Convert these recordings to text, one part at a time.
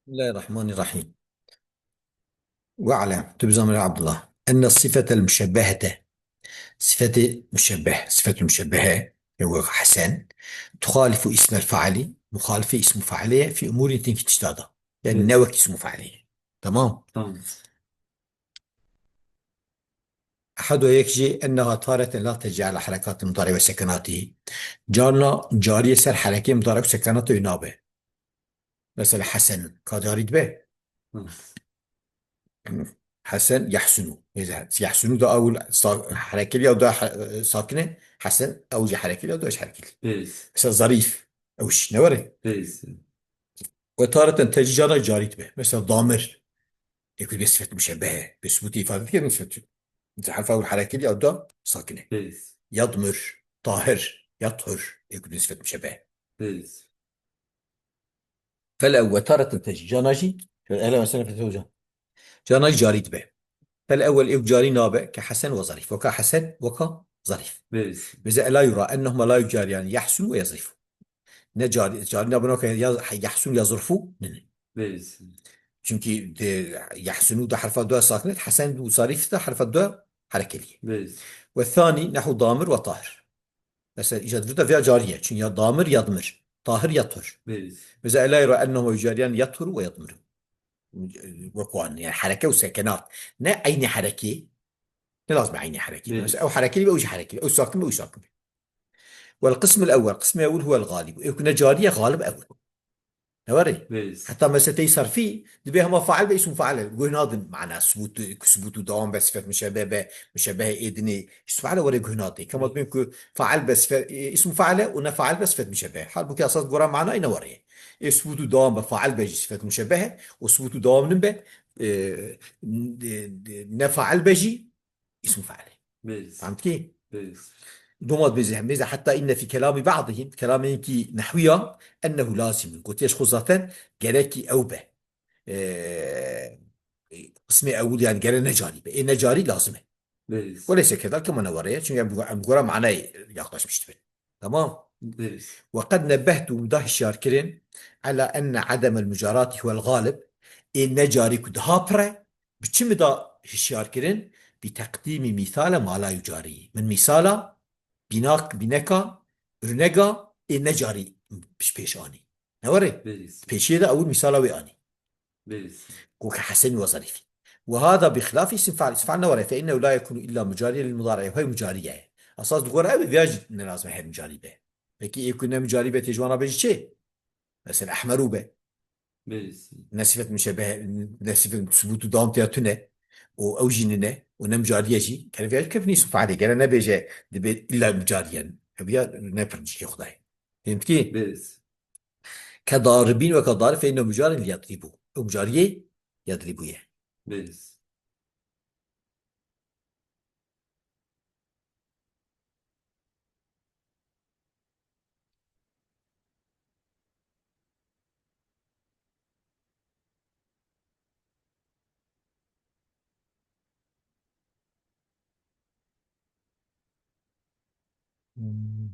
بسم الله الرحمن الرحيم. واعلم تبزم يا عبد الله أن الصفة المشبهة صفة المشبهة هو حسن تخالف اسم الفاعل مخالف اسم فاعله في أمور تنك تجتادا، يعني Evet. نوك اسم فاعله. تمام. Tamam. أحد يكجي أنها تارة لا تجي على حركات المضارع وسكناته. جارنا جارية سر حركة مضارع وسكناته ينابه. مثلا حسن كجاري به. Tamam. حسن يحسن، إذا يحسن ده أول حركة لي أو ده ساكنة حسن أو جي حركة لي أو ده إيش حركة لي. Evet. مثلا ظريف أو شيء نوري. Evet. وتارة تجي جارة جاريت به، مثلا ضامر يكون بصفة مشبهة بثبوت إفادة كده بصفة مثل حرف أول حركة لي أو ده ساكنة. Evet. يضمر طاهر يطهر يكون بصفة مشبهة. Evet. فالأول تارة تجي جاناجي هلا مثلا في الزوجة جاناجي جاريت به. فالأول إيه جاري نابع كحسن وظريف وكحسن وكظريف. Evet. بزي لا يرى أنهما لا يجاريان يحسن ويظرف. نجاري جاري نابنوك يحسن يظرف نن. Evet. çünkü يحسن ده حرف الدواء ساكنة، حسن وظريف ده حرف الدواء حركة ليه. Evet. والثاني نحو ضامر وطاهر. مثلا إيجاد ده فيها جارية çünkü يا ضامر يضمر طاهر يطهر. Evet. بزي لا يرى أنهما يجاريان يطهر ويضمر وكوان يعني حركة وسكنات. نا أين حركة لا لازم عيني حركة مثلا أو Evet. حركة لي أو حركة أو ساكن أو ساكن. والقسم الأول القسم الأول هو الغالب يكون جارية غالب أول نوري. Evet. حتى ما ستيسر فيه دبيها ما فعل باسم فعل قوي ناظم معناه ثبوت دوام بس فات مشابهة إدني اسم فعل ورا قوي ناظم كما Evet. تقول فعل بس اسم فعل ونفعل بس فات مشابهة حال بك أساس قرا معنا أين وري ثبوت دوام بفعل بجي صفات مشابهة وثبوت دوام نبه نفعل بجي اسم فعل. Evet. فهمت كيف؟ Evet. دومات بيزح حتى إن في كلام بعضهم كلام كي نحويا أنه لازم قلت يش خصوصا جريكي أو به آه، اسمي أول يعني جري نجاري به نجاري لازمه Evet. وليس كذلك كما نوريه شو أم قرا معناه يقدش مشتبه. تمام. Evet. وقد نبهت مداه الشاركرين على أن عدم المجاراة هو الغالب. إن نجاري كد هابرة بتشم دا الشاركرين بتقديم مثال ما لا يجاري من مثال بنكا برنكا النجاري مش بيشاني نوري Evet. بيشي ده أول مثال وياني Evet. وكحسن وظريف. وهذا بخلاف اسم فعل اسم فعل نوري فإنه لا يكون إلا مجاريا للمضارع وهي مجارية أساس تقول أبي بيجي إن لازم هي مجارية لكن يكون مجارية تجوانا بيجي شيء مثلا أحمر به Evet. نسفة مشابهة نسفة ثبوت دوام تياتنا أو جننا ونم جارية جي كان فيها كيف نسمع فعلي قال نبيجي دبي إلا مجاريا فبيا نفرج يا خداي. فهمت كي؟ Evet. كضاربين وكضارب فإنه مجار يضربوا أو مجارية يضربوا يعني. Evet. Hmm,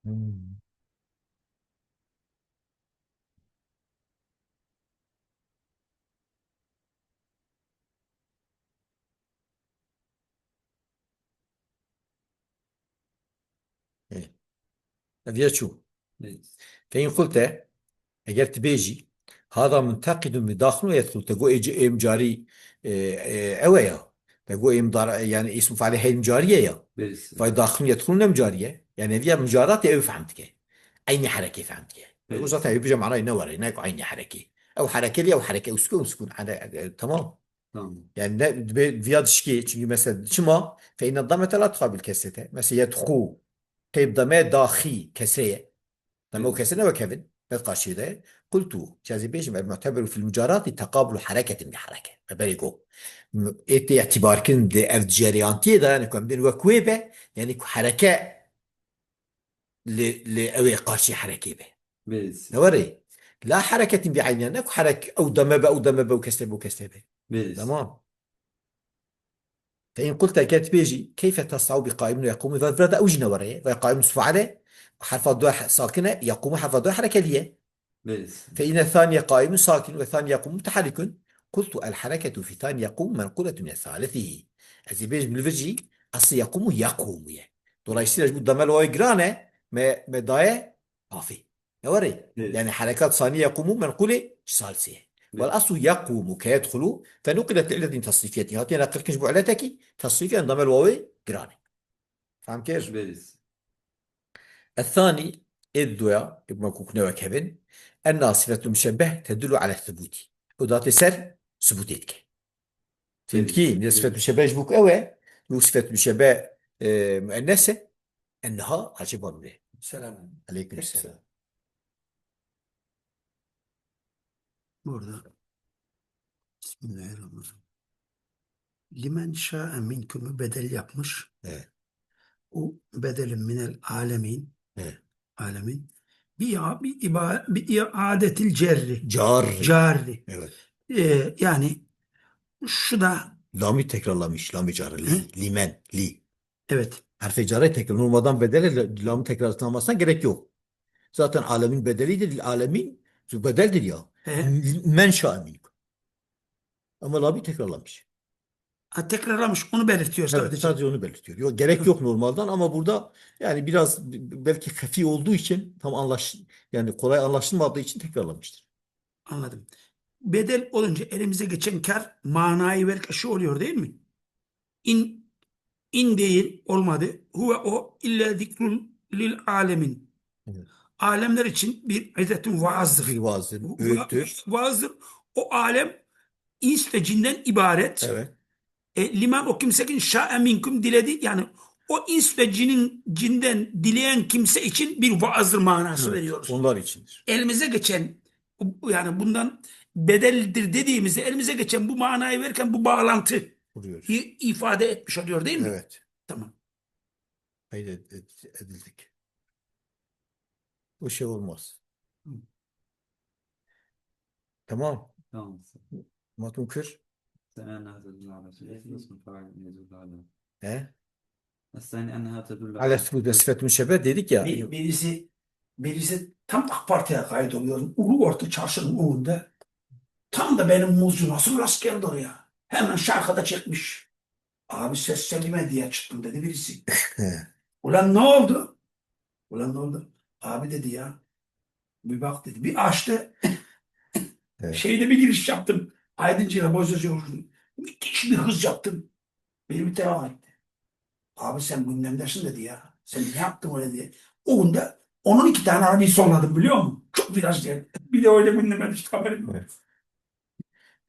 hmm. إيه. فيها شو Evet. فإن قلت اگر تبيجي هذا منتقد من داخله يدخل تقول ايجي ام جاري اويا تقول ام دار يعني اسم فعل هي مجاريه يا Evet. فيداخلون يدخلون مجاريه يعني فيها مجارات او فهمتك عيني حركه فهمتك وزات Evet. يبيجي معناه ينور هناك عيني حركه او حركه لي او حركه او سكون سكون تمام. Tamam. يعني فيها شكي çünkü مثلا شما فإن الضمة لا تقابل كسرته مثلا يدخو طيب ضمة داخي كسرية لما Evet. وكسرنا وكيفن نلقى ده قلت جازي بيش المعتبر في المجارات تقابل حركة بحركة بريقو إنت اعتبار كن دي أرد جريانتي ده يعني كم بين وكويبة يعني حركة لأوي قارشي حركة به Evet. نوري لا حركة بعينها نكو حركة أو دمبة أو دمبة وكسبة وكسبة. Evet. تمام. فإن قلت كانت بيجي كيف تصنع بقائم يقوم إذا فرد أوجنا وريه وقائم سفعله حرف الضوء ساكنة يقوم حرف الضوء حركة ليه بس فإن الثاني قائم ساكن والثاني يقوم متحرك. قلت الحركة في ثاني يقوم منقولة من ثالثه. Azibej bilvirci aslı yakumu yakumuye. Dolayısıyla bu damel o egrane me daye afi. Ne var ya? Yani بس harekat saniye yakumu menkule salsiye. والأصل يقوم كيدخل فنقلت لعلة تصريفية هاتين أقل كنش بعلتك تصريفيا ضمن الواوي قراني فهم كيف؟ بس الثاني الدويا ابن كوكنا وكيفن أن صفة المشبه تدل على الثبوت وذات سر ثبوتيتك فهمت بس كيف؟ صفة المشبه جبوك أوي وصفة المشبه مؤنثة أنها عجب به Selam. عليكم السلام. Burada Bismillahirrahmanirrahim. Limen şa'e minkum'u bedel yapmış. Evet. O bedelin minel alemin. Evet. Alemin. Bir iadetil cerri. Car. Cari. Evet. Yani şu da Lami tekrarlamış. Lami carı. Li. Limen. Li. evet. Harfi carı tekrar. Normalden bedele lamı tekrarlamasına gerek yok. Zaten alemin bedelidir. Alemin bedeldir ya. Men şa'a. Ama Labi tekrarlamış. Tekrarlamış onu belirtiyor Evet, sadece. sadece onu belirtiyor. Yok, gerek yok normalden ama burada yani biraz belki hafi olduğu için yani kolay anlaşılmadığı için tekrarlamıştır. Anladım. Bedel olunca elimize geçen kar manayı ver şu oluyor değil mi? İn değil olmadı. Huve o illa zikrun lil alemin. Evet. Alemler için bir izetun vaazdır. Bir vaazdır, öğüttür. Vaazdır. O alem ins ve cinden ibaret. Evet. Liman o kimsekin şa'e minkum diledi. Yani o ins ve cinden dileyen kimse için bir vaazdır manası Evet, veriyoruz. onlar içindir. Elimize geçen yani bundan bedeldir dediğimizde elimize geçen bu manayı verirken bu bağlantı Vuruyoruz. ifade etmiş oluyor değil mi? Evet. Tamam. Edildik. Bu şey olmaz. Hı. Tamam. تمام. Matun kır. أنها تدل على شيء اسم فاعل يدل على He? الثاني أنها تدل Ala sübut ve sıfet müşebbe dedik ya. Birisi tam AK Parti'ye kaydoluyor. Ulu Orta Çarşı'nın önünde. Tam da benim muzcu nasıl rast geldi oraya. Hemen şarkıda çekmiş. Abi ses selime diye çıktım dedi birisi. He. Ulan ne oldu? Ulan ne oldu? Abi dedi ya. Bir bak dedi. Bir açtı. Evet. Şeyde bir giriş yaptım. Aydıncı'yla Bozacı yolculuğu. Müthiş bir hız yaptım. Beni bir devam etti. Abi sen gündemdesin dedi ya. Sen ne yaptın öyle diye. O gün de onun 2 tane arabayı solladım biliyor musun? Çok viraj diye. Bir de öyle gündeme düştü haberim yok. Evet.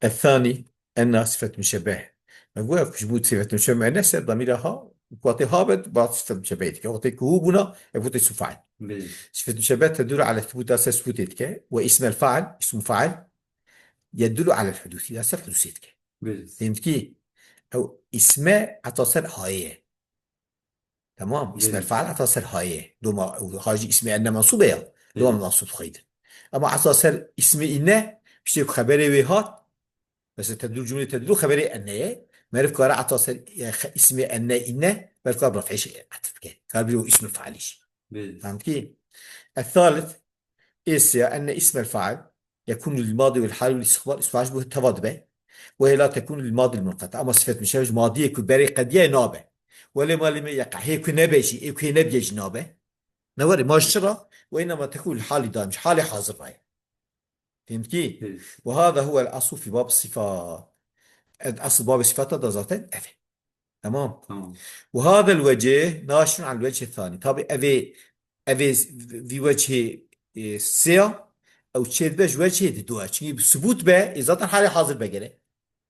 الثاني أنها صفة مشبه نقول شبوت صفة مشبه نفسها ضميرها قوتي هابط بعض صفة مشبهتك قوتي كهوبنا قوتي فاعل بس صفة مشبه تدل على ثبوت أساس ثبوتك واسم الفاعل اسم فاعل يدل على الحدوث أساس حدوثيتك بس فهمت كيف؟ أو اسمه اتصل هايه تمام اسم بس الفاعل اتصل هايه دوما هاجي اسمي أن منصوبة دوما بس منصوب خيد أما اتصل اسمي إنه بشتي خبري وهات بس تدل جملة تدل خبري أنه معرف كارا اتصل اسمي أنه إنه معرف كارا برفع شيء عطفك كاربي اسم الفاعليش بس فهمت كيف؟ الثالث إيسيا أن اسم الفاعل يكون للماضي والحال والاستقبال اسم عجبه التضاد به وهي لا تكون للماضي المنقطع أما صفة مشابه ماضية كبري قد نابه ولما لم يقع هي كنبه شيء هي نبيج نابه نوري ماشرة وإنما تكون الحال دائم حال حاضر راي فهمت كيف؟ بس وهذا هو الأصل في باب الصفات أصل باب الصفات هذا ذاته أفي تمام تمام وهذا الوجه ناشئ عن الوجه الثاني طبعا أفي في وجه سيا أو تشيد بج وجه دوا çünkü ثبوت به zaten hali hazır be gene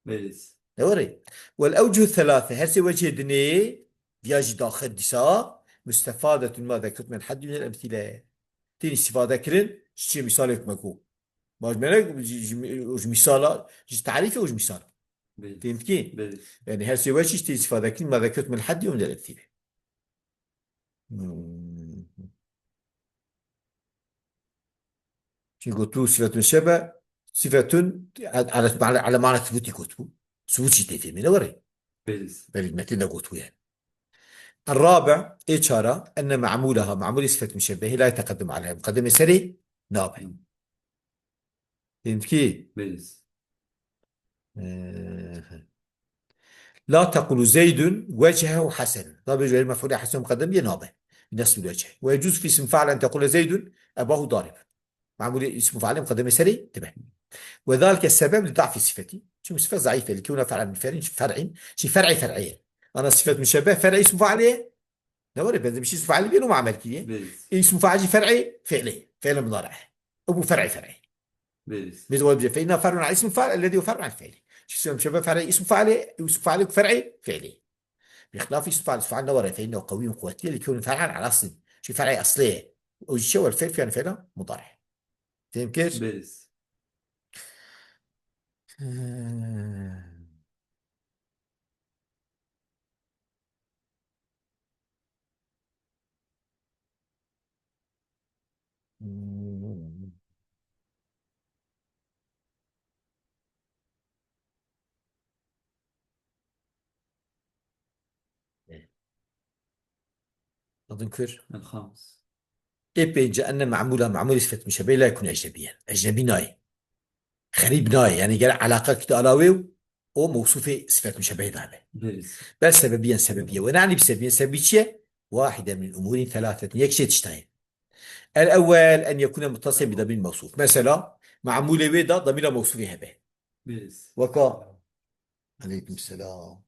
بس دوري والأوجه الثلاثة هسه وجه دني دياج داخل دسا مستفادة ما ذكرت من حد من الأمثلة تين استفادة كرن شيء مثال يكمكو باش منك وج مثال تعريفه وج مثال بس فهمت كيف؟ بس يعني هسه وجه تين استفادة كرن ما ذكرت من حد من الأمثلة çünkü قلت صفة الشبه صفة على معنى ثبوت كتبه ثبوت شيء تفهمي نوري بس بالمتن ده قلته يعني الرابع إشارة أن معمول صفة مشبه لا يتقدم عليها مقدمة سري نابع فهمت كيف؟ بلس. لا تقول زيد وجهه حسن. طب يجي المفعول حسن مقدم ينابه بنفس الوجه. ويجوز في اسم فاعل أن تقول زيد أباه ضارب، معمول اسم فاعل مقدم سري انتبه. وذلك السبب لضعف صفتي، شو صفة ضعيفة لكونها فعل من فرعي فرعية. أنا صفة مشابه فرعي اسم فاعل نوري بس مش اسم فاعل بينه مع ملكية. بلس. اسم فاعل فرعي فعلي فعل مضارع أبو فرعي بلس. بيزود فإنه فرع عن اسم فاعل الذي هو فرع عن الفعل. شو اسم مشابه فرعي اسم فاعل، اسم فاعل فرعي فعلي، بخلاف اسم فاعل نوري فإنه قوي قوتي لكونه فرعا على أصل شو فرعي أصلية، والشيء والفعل يعني فعل مضارع. فهم كيف؟ بلس. أذكر الخامس. إيه أن معمول صفة مشابه لا يكون أجنبيا. أجنبي ناي غريب ناي يعني قال علاقة كده ألاوي وموصوفة صفة مشابه ذهبه. بلس. بل سببية ونعني بسببية واحدة من أمور ثلاثة يكشي تشتهي. الأول أن يكون متصل بضمير موصوف، مثلا معمول ويدا ضمير موصوف هبه بلس. وكا. عليكم السلام.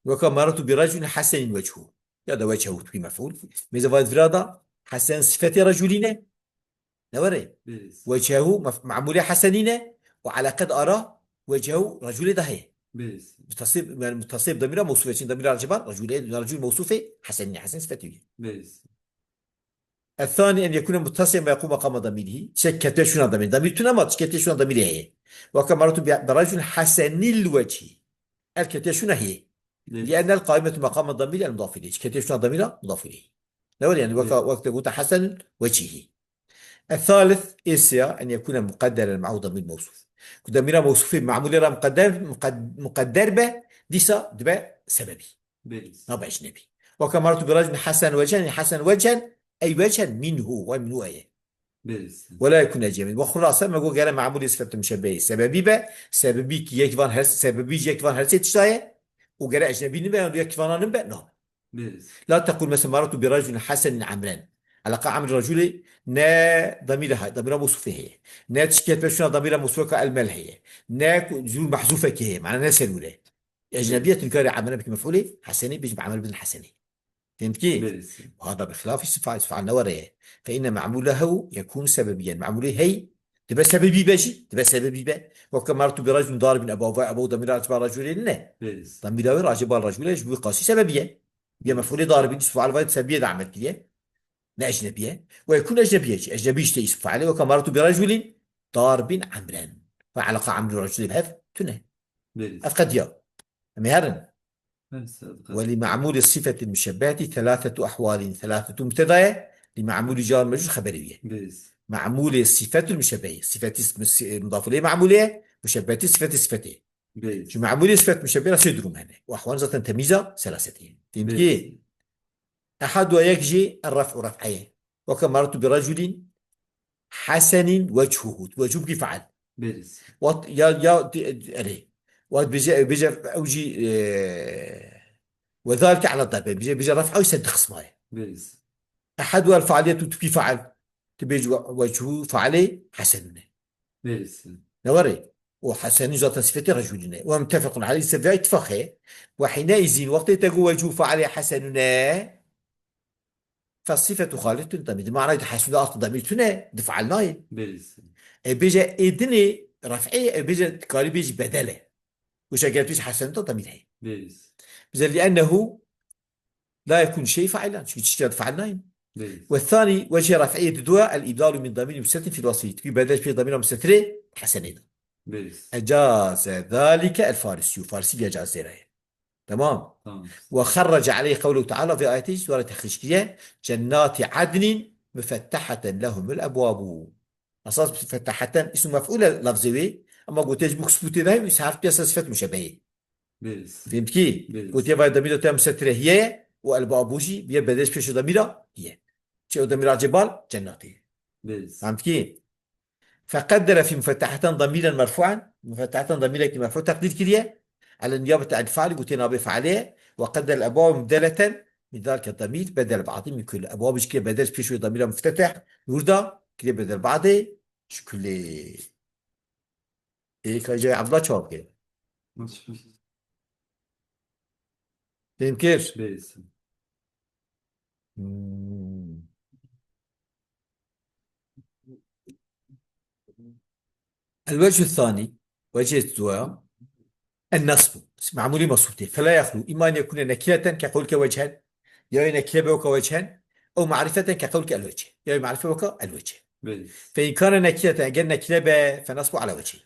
وكا مررت برجل حسن وجهه، هذا وجهه في مفعول ماذا فايد فرادا حسن صفة رجلين نوري بلس. وجهه معمول حسنين وعلى قد أرى وجهه رجل دهيه بلس. متصل ضمير موصوف ضمير الجبار رجل موصوف حسن صفته. بلس. الثاني أن يكون متصلا ما يقوم مقام ضميره شكته شنو ضمير تنمط شكته شنو ضميره هي. وكما برجل حسن الوجه الكتة شنو هي لأن القائمة مقام الضمير المضاف إليه شكته شنو ضمير مضاف إليه نقول يعني وقت قلت حسن وجهه. الثالث إيسيا أن يكون مقدرا معه ضمير موصوف ضمير موصوف معمول له مقدر به ديسا دبا سببي بلس. ما بقاش نبي. وكما مرت برجل حسن وجها حسن وجها أي وجها منه ومنه أيه بلس. ولا يكون أجمل. وخلاصة ما قال معمول صفة مشبه سببي به سببي كي يكفان هرس سببي يكفان هرس تشتاية وقال أجنبي نبأ يكفان نبأ نعم. بلس. لا تقول مثلا مرت برجل حسن عمران علاقة عمل رجل نا ضميرها ضمير موصوف هي نا تشكيت بشنا ضمير موصوف كالمال هي نا جمل محذوفة كي معنى ناس الأولى أجنبية تنكر عملنا بك مفعولة حسني بيجي بعمل بدل حسني. فهمت كيف؟ بلس. وهذا بخلاف الصفة النورية فإن معموله يكون سببيا معموله هي تبقى سببي باجي تبقى سببي با. وكما مرت برجل ضارب أبو ضمير أتبع رجل لا بلس. ضمير راجب الرجل يجب قاسي سببيا بيا مفعول ضارب اسم فعل فايد سببيا دعمت كده لا أجنبية ويكون أجنبية أجنبي يشتي اسم فعله. وكما مرت برجل ضارب عمرا فعلاقة عمرو رجل بهف تنه بلس. أفقد يا مهرن. بلس. ولمعمول الصفة المشبهة ثلاثة أحوال ثلاثة مبتدأ لمعمول جار مجرور خبرية. بلس. معمول الصفة المشبهة صفة اسم مضاف إليه معمولية مشبهة صفته بلس. شو معمول الصفة المشبهة سيدرم هنا وأحوال ذات تمييزة ثلاثتين. فهمت بلس. كيف؟ أحد ويكجي الرفع رفعيه. وكما مررت برجل حسن وجهه كيف فعل بلس. يا أري بيجي أوجي وذلك على الضرب بيجي رفعه يسد خصمه. بلس. أحدها الفعالية كيف فعل تبيج وجهه فعلي حسن بلس. نوري وحسن ذات صفة رجلنا ومتفق عليه سبع اتفاقه. وحينئذ وقت تقول وجهه فعلي حسننا فالصفة خالد تنتمي معنى تحسن أصل ضميرتنا دفعلناه بلس. بيجا إدني رفعي بيجا قال بيجي بدله وش قال بيجي حسن ضميره بلس. بيجا لأنه لا يكون شيء فعلا شو تشتغل فعلناه. بلس. والثاني وجه رفعية الدواء الإبدال من ضمير مستتر في الوسيط في بدل في ضمير مستتر حسنين. بلس. أجاز ذلك الفارسي يجاز ذلك تمام. تمام. وخرج عليه قوله تعالى في آياته سورة الخشكية جنات عدن مفتحة لهم الأبواب. أساس مفتحة اسم مفعول لفظي أما قلت يجب سبوتي ذا يسعف بيسا صفة مشابهة. بلس. فهمت كيف؟ بلس. قلت يبقى ضمير تام مستتر هي والأبوابوشي بيبدأ بيش ضمير هي شيء ضمير جبال جناتي. بلس. فهمت كيف؟ فقدر في مفتحة ضميرا مرفوعا، مفتحة ضمير مرفوع تقدير كلية على النيابة عن الفاعل وتنابه فعليه، وقدر الأبواب مبدلة من ذلك الضمير بدل بعضه من كل أبواب شكل بدل في شوي ضمير مفتتح يرضى كلية بدل بعضه شكل إيه كان جاي عبد الله شواب كده فهم كيف؟ بيرس. الوجه الثاني وجه الزوايا النصب معمول مصوتين فلا يخلو إما أن يكون نكرة كقولك وجها، يا نكرة بك وجها، أو معرفة كقولك الوجه، يا معرفة بك الوجه. بيرس. فإن كان نكرة أجل نكرة فنصب على وجه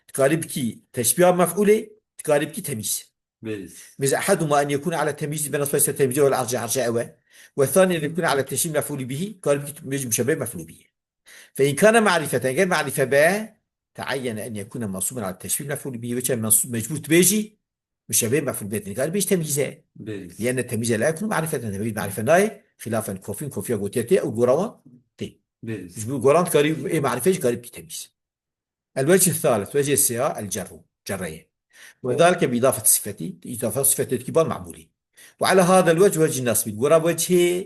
تقارب كي تشبيه مفعولة تقارب كي تمييز. بيرس. مز أحدهما أن يكون على التمييز بنصب التمييز والعرجة عرجة أوى، والثاني أن يكون على التشبيه مفعول به قارب كي مشابه مفعول به. فإن كان معرفة غير معرفة به تعين أن يكون منصوبا على التشبيه مفعول به وجه مجبور بيجي مشابه مفعول به قال بيش تمييزه، بيرس. لأن التمييز لا يكون معرفة تمييز معرفة ناي خلافا كوفين كوفيا غوتيتي أو جوراوان تي بيرس. مش بيقول جوران قريب إيه معرفة قريب تمييز. الوجه الثالث وجه السياق الجر جرية، وذلك بإضافة صفتي إضافة صفة الكبار معمولي، وعلى هذا الوجه وجه النصب الجراب وجه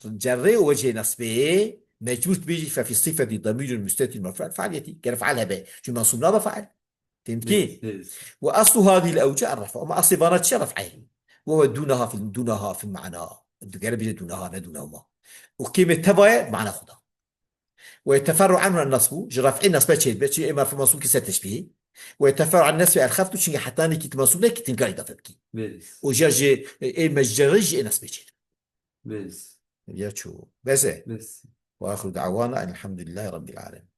جري ووجه نصبه مجبوط بيجي ففي الصفة ضمير المستتر مرفوع فعليتي كان فعلها به شو منصوب نابا فعل فهمت كيف؟ بيرس. وأصل هذه الأوجه الرفع وما أصل بانت شرف عين وهو دونها في المعنى قال بيجي دونها ندونهما وقيمة تبايا معنى خدا ويتفرع عنه النصب جرفع النصب شيء بشيء إما في منصوب كسر تشبيه ويتفرع عن النصب الخفض شيء حتى أنك تمنصوب لك تنقل إضافة بكي بيرس. وجاج إيه مجرج إيه نصب شيء بيرس. يا شو بس بس. وآخر دعوانا أن الحمد لله رب العالمين.